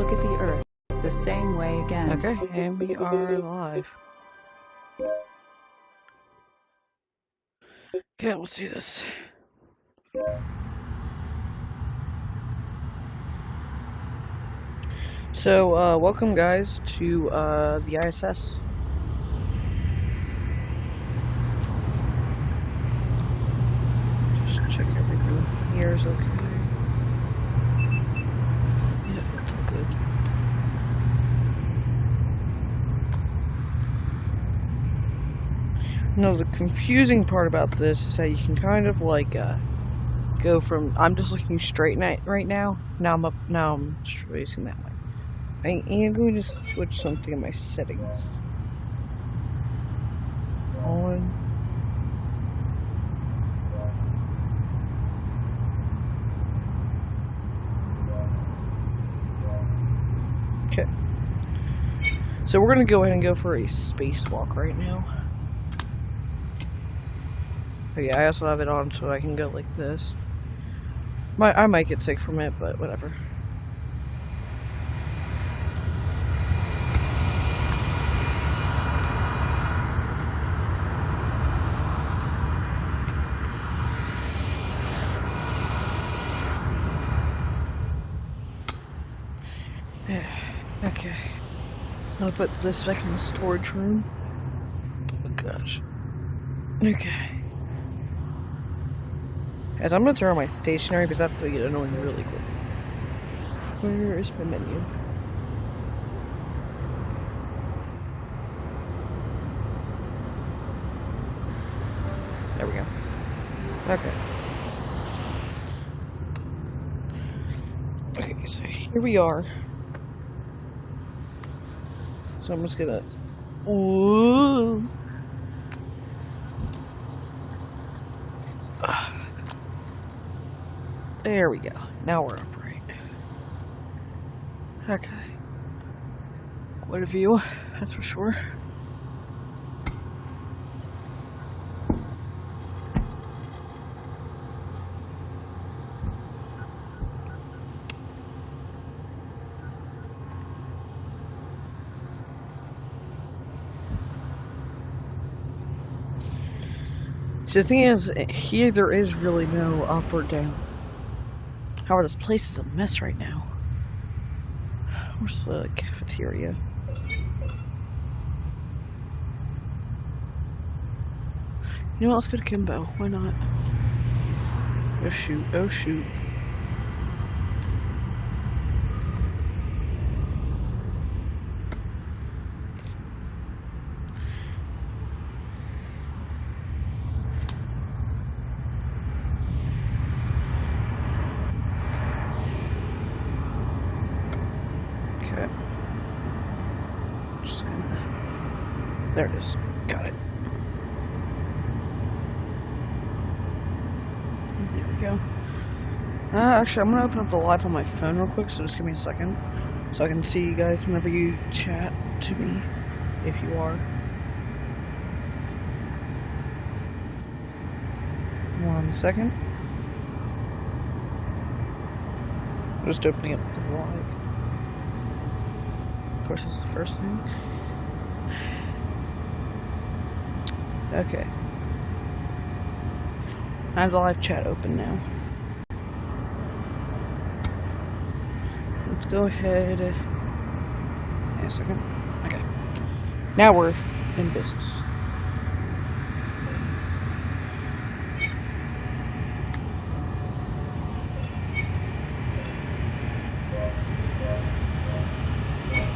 look at the Earth the same way again. Okay, and we are live. Okay, let's do this. So, welcome guys to the ISS. Just check everything here is okay. Yeah, that's all good. No, the confusing part about this is that you can kind of like go from. I'm just looking straight right now. Now I'm up. Now I'm facing that way. I am going to switch something in my settings. On. Okay. So we're gonna go ahead and go for a spacewalk right now. Okay, I also have it on so I can go like this. I might get sick from it, but whatever. Okay. I'm gonna put this back in the storage room. Oh gosh. Okay. Guys, I'm gonna turn on my stationary because that's gonna get annoying really quick. Where is my menu? There we go. Okay. Okay, so here we are. So I'm just gonna. Ooh. There we go. Now we're upright. Okay. Quite a view, that's for sure. So the thing is, here there is really no up or down. However, this place is a mess right now. Where's the cafeteria? You know what, let's go to Kimbo. Why not? Oh shoot, oh shoot. Okay. Just gonna. There it is. Got it. There we go. Actually, I'm gonna open up the live on my phone real quick, so just give me a second. So I can see you guys whenever you chat to me, if you are. 1 second. Just opening up the live. Of course, it's the first thing. Okay. I have the live chat open now. Let's go ahead. Wait a second. Okay. Now we're in business.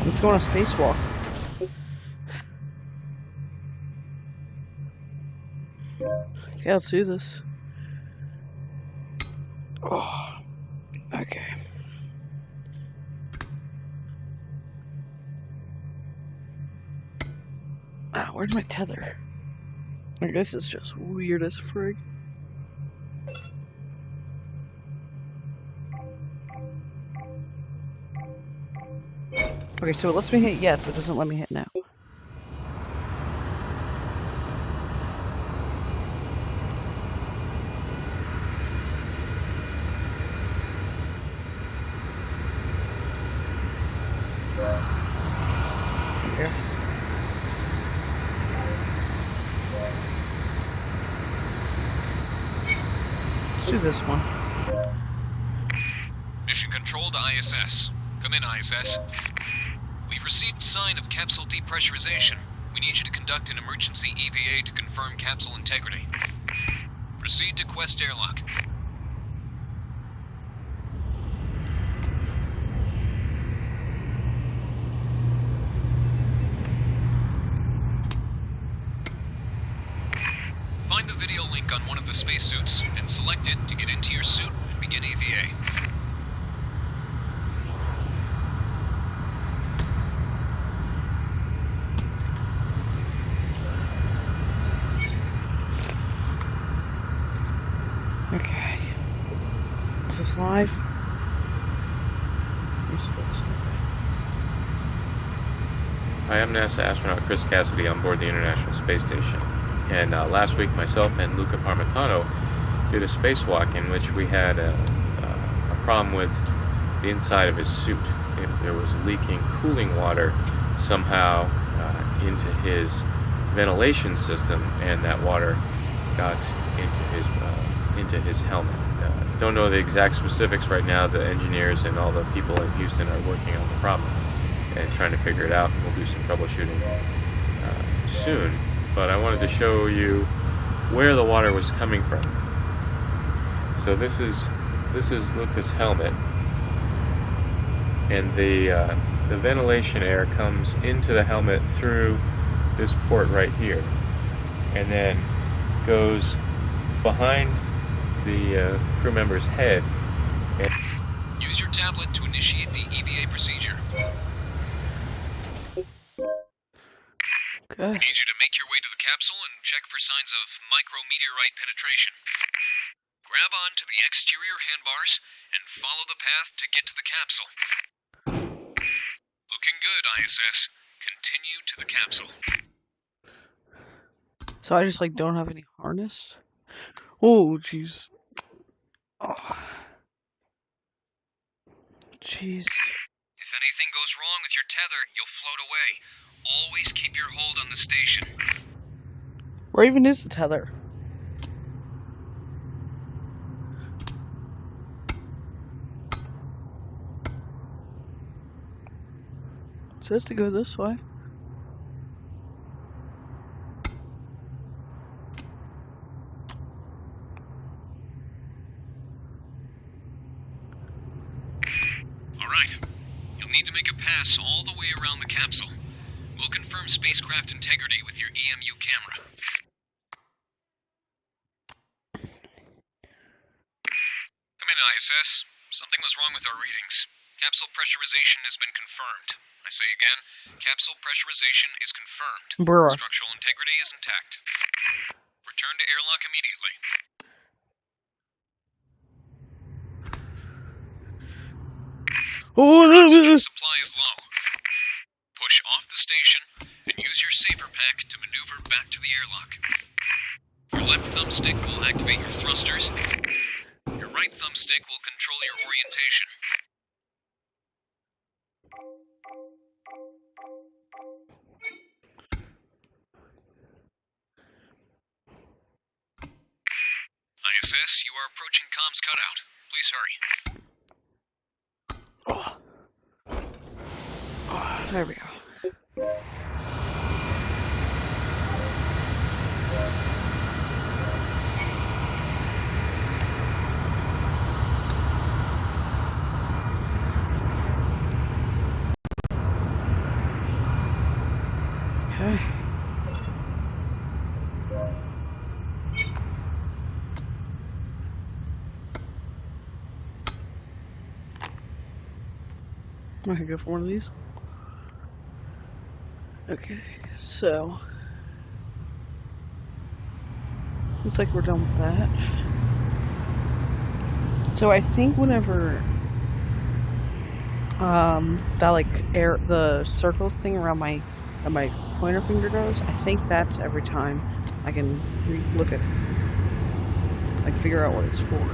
Let's go on a spacewalk. Okay, let's do this. Oh, okay. Ah, where's my tether? Like, this is just weird as frig. Okay, so it lets me hit yes, but doesn't let me hit no. here. Let's do this one. Mission Control to ISS. Come in, ISS. We've received sign of capsule depressurization. We need you to conduct an emergency EVA to confirm capsule integrity. Proceed to Quest Airlock. Find the video link on one of the spacesuits and select it to get into your suit and begin EVA. Okay. Is this live? I suppose. Hi, I'm NASA astronaut Chris Cassidy on board the International Space Station. And last week, myself and Luca Parmitano did a spacewalk in which we had a problem with the inside of his suit. There was leaking cooling water somehow into his ventilation system, and that water got into his helmet. Don't know the exact specifics right now. The engineers and all the people in Houston are working on the problem and trying to figure it out. We'll do some troubleshooting soon. But I wanted to show you where the water was coming from. So this is Luca's helmet, and the ventilation air comes into the helmet through this port right here, and then goes behind the crew member's head. And Use your tablet to initiate the EVA procedure. Okay. We need you to make your way to the capsule and check for signs of micrometeorite penetration. Grab on to the exterior handbars and follow the path to get to the capsule. Looking good, ISS. Continue to the capsule. So I just like don't have any harness. Oh, jeez. Oh. Jeez. If anything goes wrong with your tether, you'll float away. Always keep your hold on the station. Where even is the tether? It says to go this way. Alright. You'll need to make a pass all the way around the capsule. We'll confirm spacecraft integrity with your EMU camera. Come in, ISS. Something was wrong with our readings. Capsule pressurization has been confirmed. I say again, capsule pressurization is confirmed. Bruh. Structural integrity is intact. Return to airlock immediately. Oh, Oxygen supply is low. Push off the station and use your safer pack to maneuver back to the airlock. Your left thumbstick will activate your thrusters. Your right thumbstick will control your orientation. ISS, you are approaching comms cutout. Please hurry. Oh, there we go. Okay. I can go for one of these. Okay, so looks like we're done with that. So I think whenever that like the circle thing around my pointer finger goes, I think that's every time I can look at, like, figure out what it's for.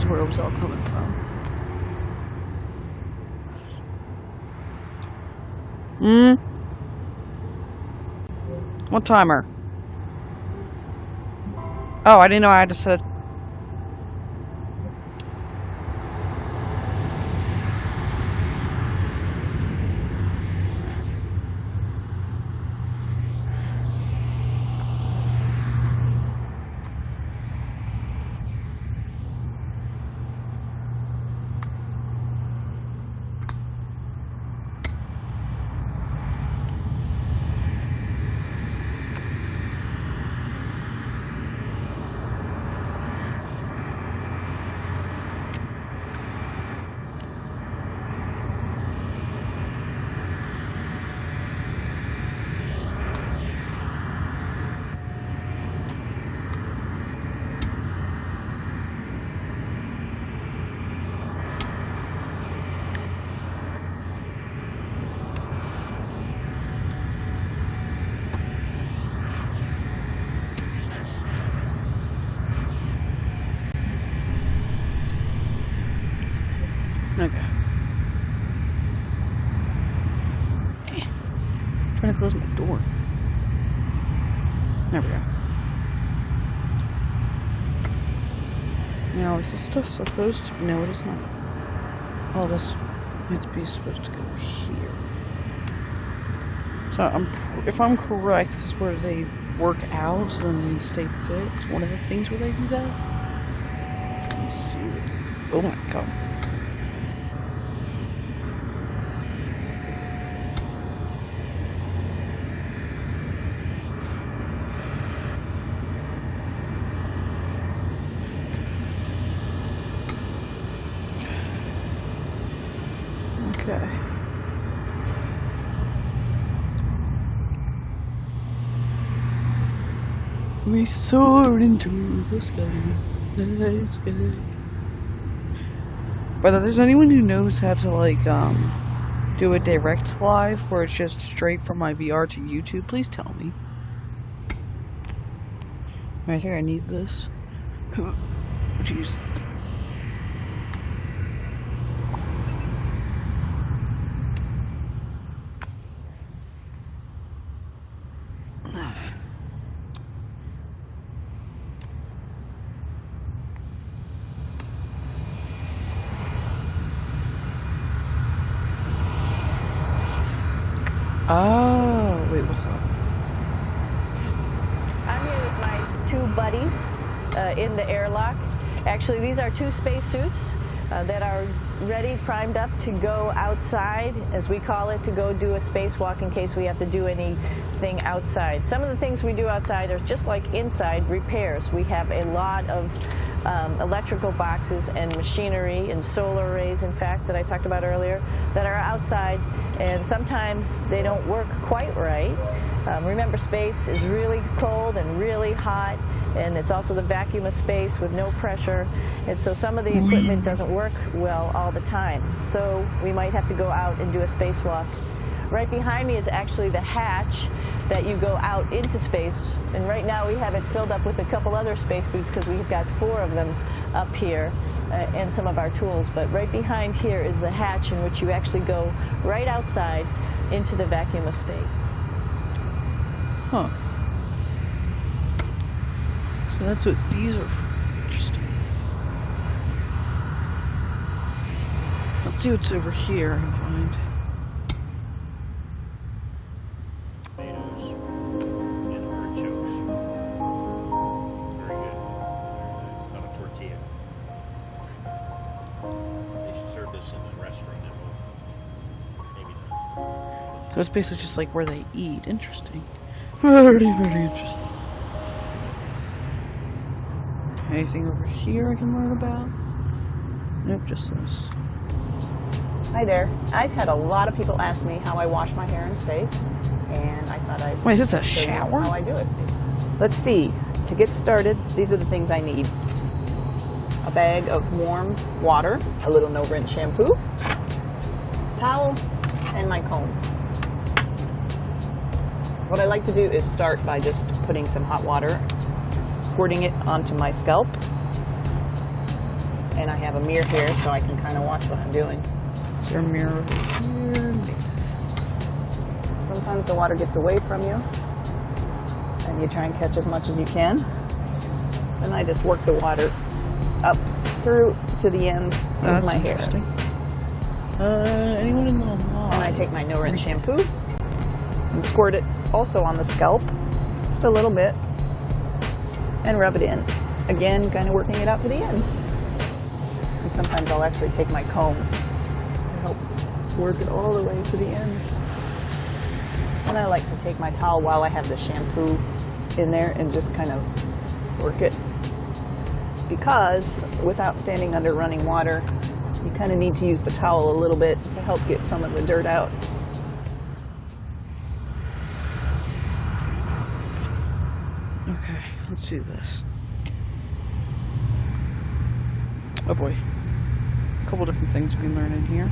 where it was all coming from. What timer? Oh, I didn't know I had to set it. Okay. Trying to close my door. There we go. Now, is this stuff supposed to... No, it is not. Oh, this might be supposed to go here. So, if I'm correct, this is where they work out so then they stay fit. It's one of the things where they do that. Let me see. Oh my god. Okay. We soared into the sky. But if there's anyone who knows how to like do a direct live where it's just straight from my VR to YouTube, please tell me. I think I need this. Oh, jeez. Oh, wait, what's that? I'm here with my two buddies in the airlock. Actually, these are two spacesuits that are ready, primed up to go outside, as we call it, to go do a spacewalk in case we have to do anything outside. Some of the things we do outside are just like inside, repairs. We have a lot of electrical boxes and machinery and solar arrays, in fact, that I talked about earlier, that are outside, and sometimes they don't work quite right. Remember, space is really cold and really hot, and it's also the vacuum of space with no pressure, and so some of the equipment doesn't work well all the time. So we might have to go out and do a spacewalk. Right behind me is actually the hatch that you go out into space, and right now we have it filled up with a couple other spacesuits because we've got 4 of them up here and some of our tools. But right behind here is the hatch in which you actually go right outside into the vacuum of space. Huh. So that's what these are for. Interesting. Let's see what's over here I can find. Tomatoes and artichokes. Very good. Very nice. On a tortilla. They should serve this in a restaurant. Maybe not. So it's basically just like where they eat. Interesting. Very, very interesting. Anything over here I can learn about? Nope, just this. Hi there. I've had a lot of people ask me how I wash my hair in space, and I thought I'd Wait, is this a show you shower? how I do it. Let's see. To get started, these are the things I need. A bag of warm water, a little no-rinse shampoo, towel, and my comb. What I like to do is start by just putting some hot water, squirting it onto my scalp, And I have a mirror here so I can kind of watch what I'm doing. Is there a mirror here? Sometimes the water gets away from you and you try and catch as much as you can. Then I just work the water up through to the ends of my hair. Interesting. Anyone in the lawn? And I take my no-rinse shampoo and squirt it also on the scalp, just a little bit, and rub it in. Again, kind of working it out to the ends. And sometimes I'll actually take my comb to help work it all the way to the ends. And I like to take my towel while I have the shampoo in there and just kind of work it. Because without standing under running water, you kind of need to use the towel a little bit to help get some of the dirt out. Okay, let's do this. Oh boy. A couple different things we learn in here.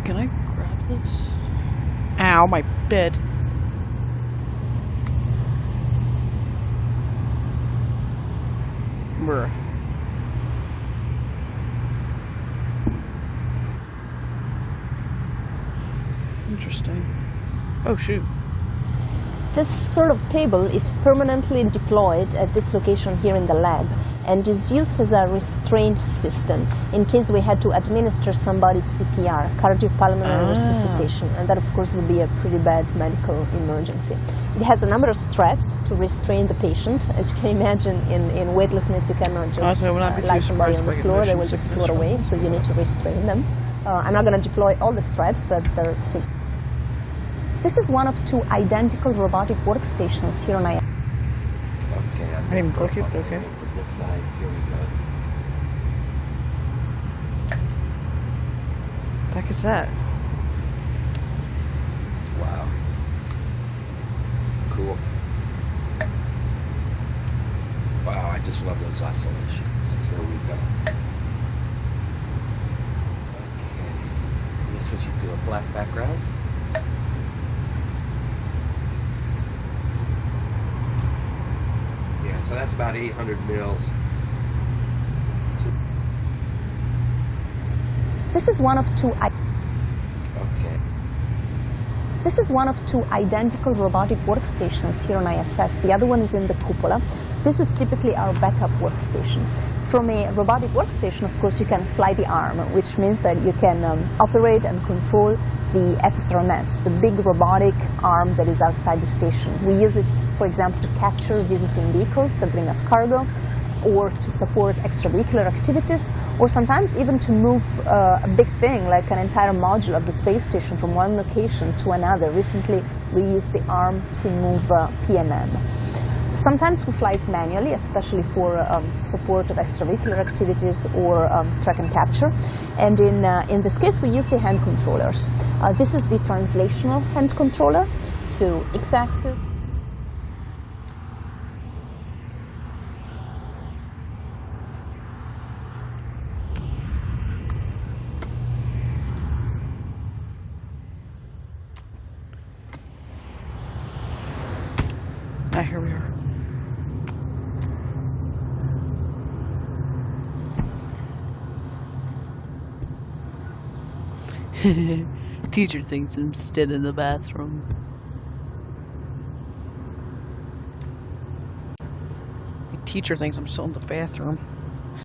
Can I grab this? Ow, my bed. Bruh. Interesting. Oh, shoot. This sort of table is permanently deployed at this location here in the lab and is used as a restraint system in case we had to administer somebody's CPR, cardiopulmonary resuscitation, and that of course would be a pretty bad medical emergency. It has a number of straps to restrain the patient. As you can imagine, in weightlessness you cannot just lie somebody on the floor, they will just float away, so you need to restrain them. I'm not going to deploy all the straps, but they're simple. This is one of two identical robotic workstations here on IAS. Okay, I didn't even click it, okay. For this side, here we go. The heck is that? Wow. Cool. Wow, I just love those oscillations. Here we go. Okay. Let me switch it to a black background. Yeah, so that's about 800 mils. This is one of two. Okay. This is one of two identical robotic workstations here on ISS. The other one is in the cupola. This is typically our backup workstation. From a robotic workstation, of course, you can fly the arm, which means that you can operate and control the SSRMS, the big robotic arm that is outside the station. We use it, for example, to capture visiting vehicles that bring us cargo, or to support extravehicular activities, or sometimes even to move a big thing like an entire module of the space station from one location to another. Recently, we used the arm to move PMM. Sometimes we fly it manually, especially for support of extravehicular activities or track and capture. And in this case, we use the hand controllers. This is the translational hand controller, so x-axis. Here we are. Teacher thinks I'm still in the bathroom. Teacher thinks I'm still in the bathroom.